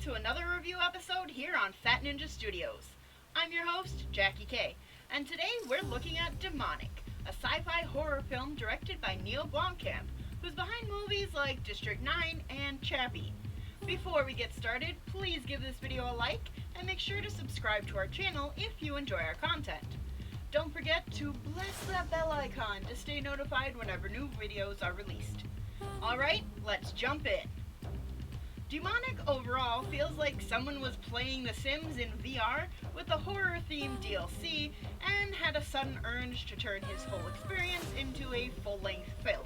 to another review episode here on Fat Ninja Studios. I'm your host, Jackie K, and today we're looking at Demonic, a sci-fi horror film directed by Neil Blomkamp, who's behind movies like District 9 and Chappie. Before we get started, please give this video a like and make sure to subscribe to our channel if you enjoy our content. Don't forget to bless that bell icon to stay notified whenever new videos are released. Alright, let's jump in. Demonic overall feels like someone was playing The Sims in VR with a horror-themed DLC and had a sudden urge to turn his whole experience into a full-length film.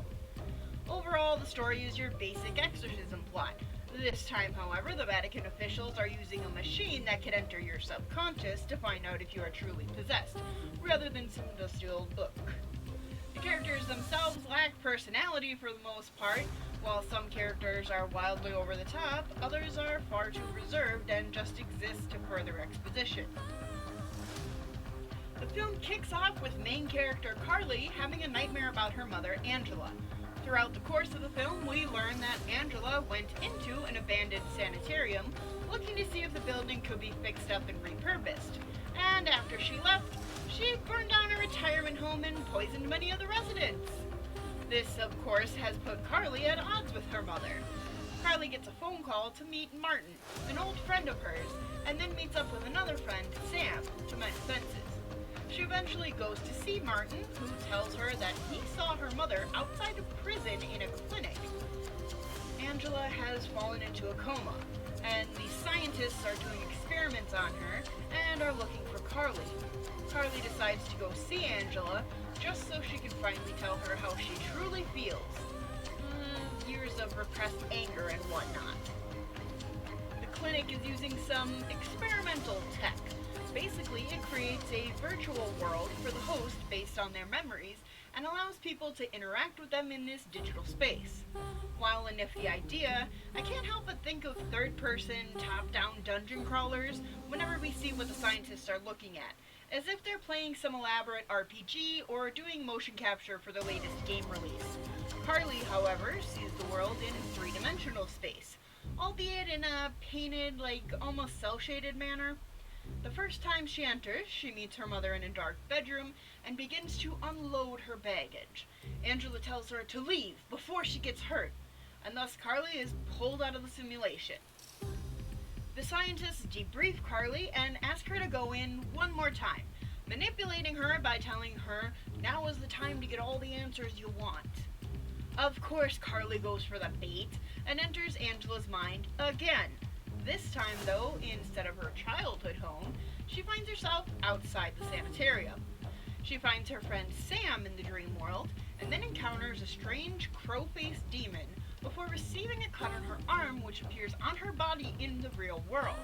Overall, the story is your basic exorcism plot. This time, however, the Vatican officials are using a machine that can enter your subconscious to find out if you are truly possessed, rather than some dusty old book. The characters themselves lack personality for the most part. While some characters are wildly over the top, others are far too reserved and just exist to further exposition. The film kicks off with main character Carly having a nightmare about her mother, Angela. Throughout the course of the film, we learn that Angela went into an abandoned sanitarium looking to see if the building could be fixed up and repurposed. And after she left, she burned down a retirement home and poisoned many of the residents. This, of course, has put Carly at odds with her mother. Carly gets a phone call to meet Martin, an old friend of hers, and then meets up with another friend, Sam, to mend fences. She eventually goes to see Martin, who tells her that he saw her mother outside of prison in a clinic. Angela has fallen into a coma, and the scientists are doing experiments on her and are looking for Carly. Carly decides to go see Angela, just so she can finally tell her how she truly feels. Years of repressed anger and whatnot. The clinic is using some experimental tech. Basically, it creates a virtual world for the host based on their memories and allows people to interact with them in this digital space. While a nifty idea, I can't help but think of third-person, top-down dungeon crawlers whenever we see what the scientists are looking at, as if they're playing some elaborate RPG or doing motion capture for the latest game release. Carly, however, sees the world in three-dimensional space, albeit in a painted, almost cel-shaded manner. The first time she enters, she meets her mother in a dark bedroom and begins to unload her baggage. Angela tells her to leave before she gets hurt, and thus Carly is pulled out of the simulation. The scientists debrief Carly and ask her to go in one more time, manipulating her by telling her now is the time to get all the answers you want. Of course, Carly goes for the bait and enters Angela's mind again. This time, though, instead of her childhood home, she finds herself outside the sanitarium. She finds her friend Sam in the dream world, and then encounters a strange crow-faced demon before receiving a cut on her arm which appears on her body in the real world.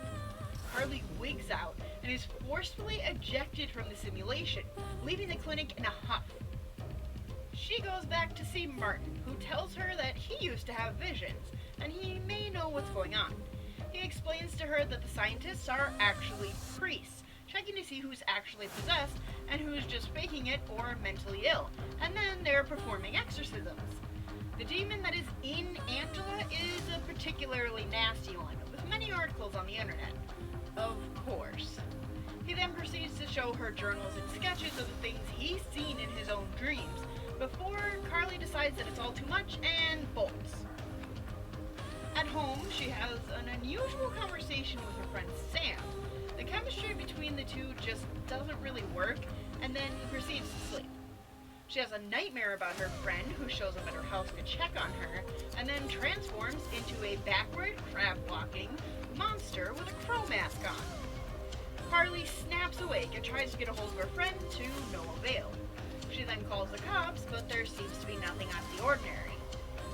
Carly wigs out and is forcefully ejected from the simulation, leaving the clinic in a huff. She goes back to see Martin, who tells her that he used to have visions, and he may know what's going on. He explains to her that the scientists are actually priests, checking to see who's actually possessed and who's just faking it or mentally ill, and then they're performing exorcisms. The demon that is in Angela is a particularly nasty one, with many articles on the internet. Of course. He then proceeds to show her journals and sketches of the things he's seen in his own dreams, before Carly decides that it's all too much and bolts. At home, she has an unusual conversation with her friend Sam. The chemistry between the two just doesn't really work, and then proceeds to sleep. She has a nightmare about her friend who shows up at her house to check on her, and then transforms into a backward, crab-walking monster with a crow mask on. Carly snaps awake and tries to get a hold of her friend to no avail. She then calls the cops, but there seems to be nothing out of the ordinary.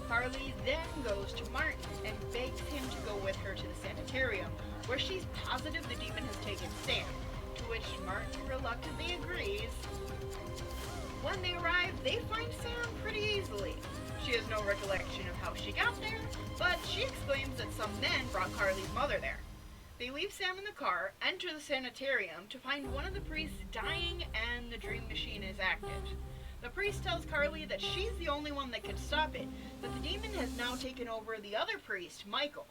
Carly then goes to Martin and begs him to go with her to the sanitarium, where she's positive the demon has taken Sam, to which Martin reluctantly agrees. When they arrive, they find Sam pretty easily. She has no recollection of how she got there, but she explains that some men brought Carly's mother there. They leave Sam in the car, enter the sanitarium to find one of the priests dying and the dream machine is active. The priest tells Carly that she's the only one that can stop it, that the demon has now taken over the other priest, Michael.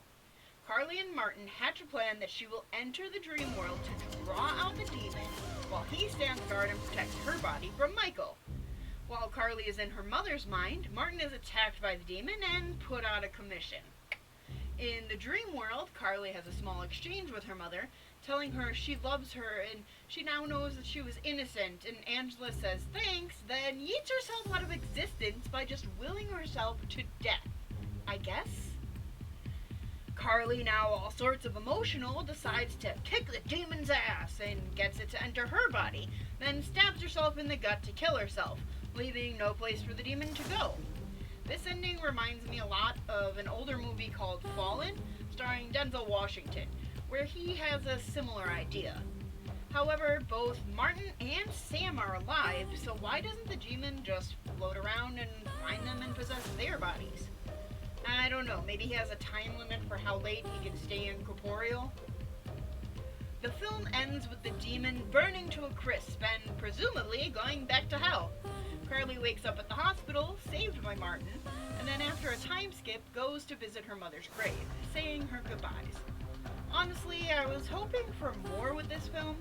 Carly and Martin hatch a plan that she will enter the dream world to draw out the demon while he stands guard and protects her body from Michael. While Carly is in her mother's mind, Martin is attacked by the demon and put out of commission. In the dream world, Carly has a small exchange with her mother, telling her she loves her and she now knows that she was innocent, and Angela says thanks, then yeets herself out of existence by just willing herself to death, I guess? Carly, now all sorts of emotional, decides to kick the demon's ass and gets it to enter her body, then stabs herself in the gut to kill herself, leaving no place for the demon to go. This ending reminds me a lot of an older movie called Fallen, starring Denzel Washington, where he has a similar idea. However, both Martin and Sam are alive, so why doesn't the demon just float around and find them and possess their bodies? I don't know, maybe he has a time limit for how late he can stay incorporeal? The film ends with the demon burning to a crisp and presumably going back to hell. Carly wakes up at the hospital, saved by Martin, and then after a time skip goes to visit her mother's grave, saying her goodbyes. Honestly, I was hoping for more with this film,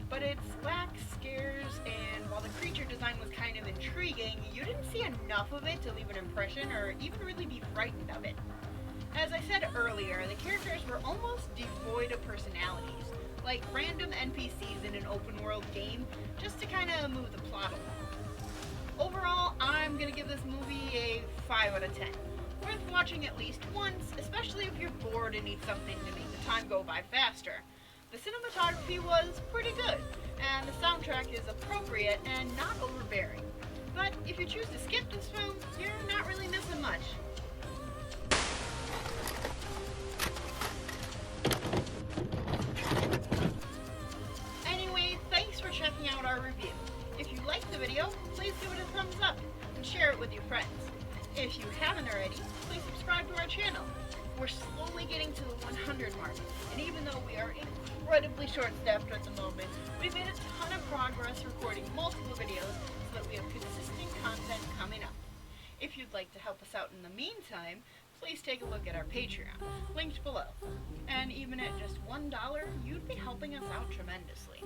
but it lacks scares, and while the creature design was kind of intriguing, you didn't see enough of it to leave an impression or even really be frightened of it. As I said earlier, the characters were almost devoid of personalities, like random NPCs in an open world game, just to kind of move the plot along. Overall, I'm going to give this movie a 5 out of 10. Worth watching at least once, especially if you're bored and need something to make the time go by faster. The cinematography was pretty good, and the soundtrack is appropriate and not overbearing. But if you choose to skip this film, you're not really missing much. Anyway, thanks for checking out our review. If you liked the video, please give it a thumbs up and share it with your friends. If you haven't already, please subscribe to our channel. We're slowly getting to the 100 mark, and even though we are incredibly short-staffed at the moment, we've made a ton of progress recording multiple videos so that we have consistent content coming up. If you'd like to help us out in the meantime, please take a look at our Patreon, linked below. And even at just $1, you'd be helping us out tremendously.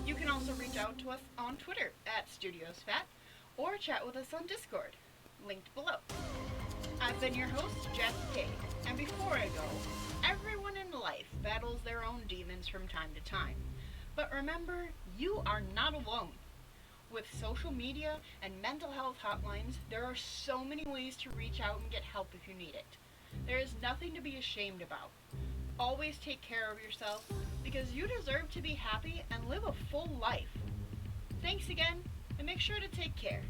You can also reach out to us on Twitter at StudiosFat, or chat with us on Discord, linked below. I've been your host, Jackie K, and before I go, everyone in life battles their own demons from time to time. But remember, you are not alone. With social media and mental health hotlines, there are so many ways to reach out and get help if you need it. There is nothing to be ashamed about. Always take care of yourself, because you deserve to be happy and live a full life. Thanks again, and make sure to take care.